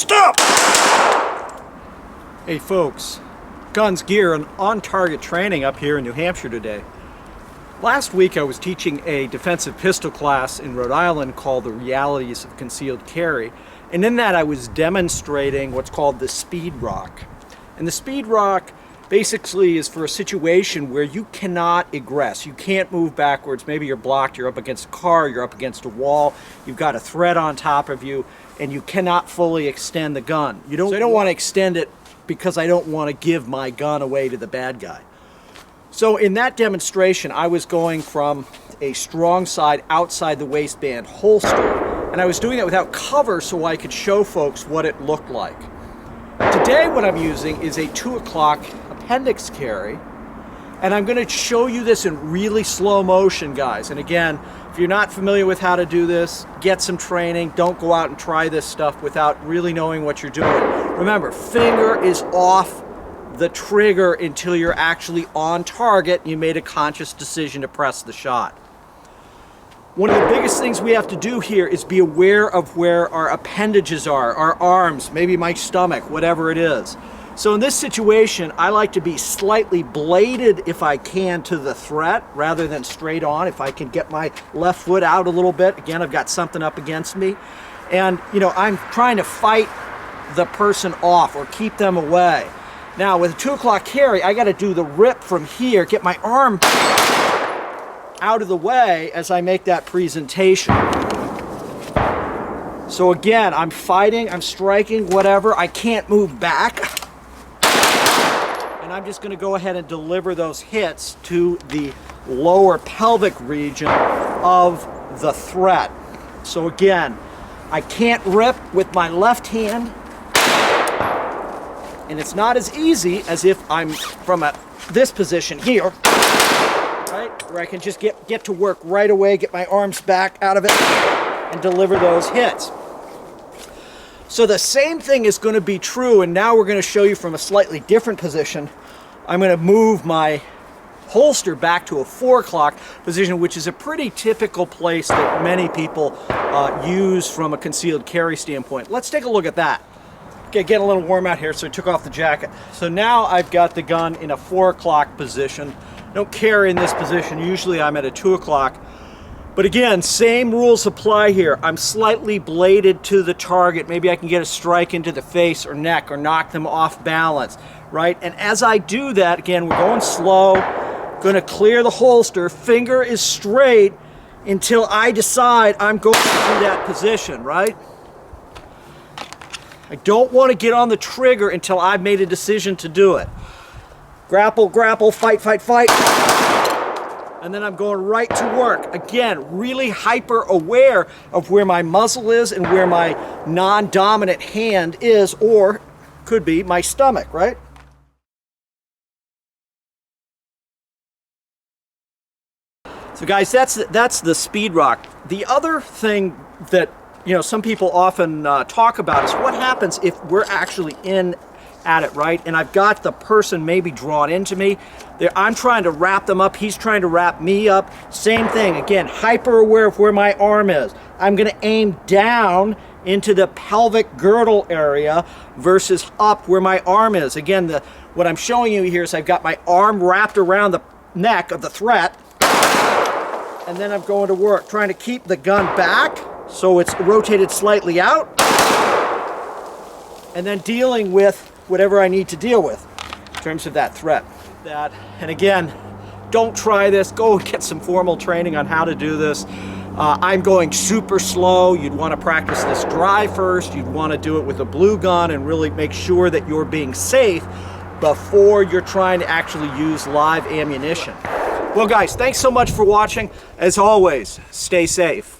Stop! Hey folks, guns, gear, and on-target training up here in New Hampshire today. Last week I was teaching a defensive pistol class in Rhode Island called The Realities of Concealed Carry, and in that I was demonstrating what's called the speed rock. And the speed rock basically is for a situation where you cannot egress. You can't move backwards. Maybe you're blocked, you're up against a car, you're up against a wall, you've got a threat on top of you, and you cannot fully extend the gun. I don't want to extend it because I don't want to give my gun away to the bad guy. So in that demonstration, I was going from a strong side outside the waistband holster, and I was doing that without cover so I could show folks what it looked like. Today what I'm using is a 2 o'clock appendix carry, and I'm going to show you this in really slow motion, guys. And again, if you're not familiar with how to do this, get some training. Don't go out and try this stuff without really knowing what you're doing. Remember, finger is off the trigger until you're actually on target and you made a conscious decision to press the shot. One of the biggest things we have to do here is be aware of where our appendages are, our arms, maybe my stomach, whatever it is. So in this situation, I like to be slightly bladed if I can to the threat rather than straight on. If I can get my left foot out a little bit, again, I've got something up against me. And, I'm trying to fight the person off or keep them away. Now, with a 2 o'clock carry, I got to do the rip from here, get my arm out of the way as I make that presentation. So again, I'm fighting, I'm striking, whatever. I can't move back. And I'm just going to go ahead and deliver those hits to the lower pelvic region of the threat. So again, I can't rip with my left hand. And it's not as easy as if I'm from this position here, right? Where I can just get to work right away, get my arms back out of it, and deliver those hits. So the same thing is going to be true, and now we're going to show you from a slightly different position. I'm going to move my holster back to a 4 o'clock position, which is a pretty typical place that many people use from a concealed carry standpoint. Let's take a look at that. Okay, getting a little warm out here, so I took off the jacket. So now I've got the gun in a 4 o'clock position. Don't carry in this position. Usually I'm at a 2 o'clock. But again, same rules apply here. I'm slightly bladed to the target. Maybe I can get a strike into the face or neck or knock them off balance, right? And as I do that, again, we're going slow. Going to clear the holster. Finger is straight until I decide I'm going to that position, right? I don't want to get on the trigger until I've made a decision to do it. Grapple, grapple, fight, fight, fight. And then I'm going right to work. Again, really hyper aware of where my muzzle is and where my non-dominant hand is, or could be my stomach, right? So guys, that's the speed rock. The other thing that some people often talk about is what happens if we're actually in at it, right? And I've got the person maybe drawn into me. I'm trying to wrap them up. He's trying to wrap me up. Same thing. Again, hyper aware of where my arm is. I'm going to aim down into the pelvic girdle area versus up where my arm is. Again, what I'm showing you here is I've got my arm wrapped around the neck of the threat, and then I'm going to work, trying to keep the gun back so it's rotated slightly out, and then dealing with whatever I need to deal with in terms of that threat. And again, don't try this. Go get some formal training on how to do this. I'm going super slow. You'd want to practice this dry first. You'd want to do it with a blue gun and really make sure that you're being safe before you're trying to actually use live ammunition. Well guys, thanks so much for watching. As always, stay safe.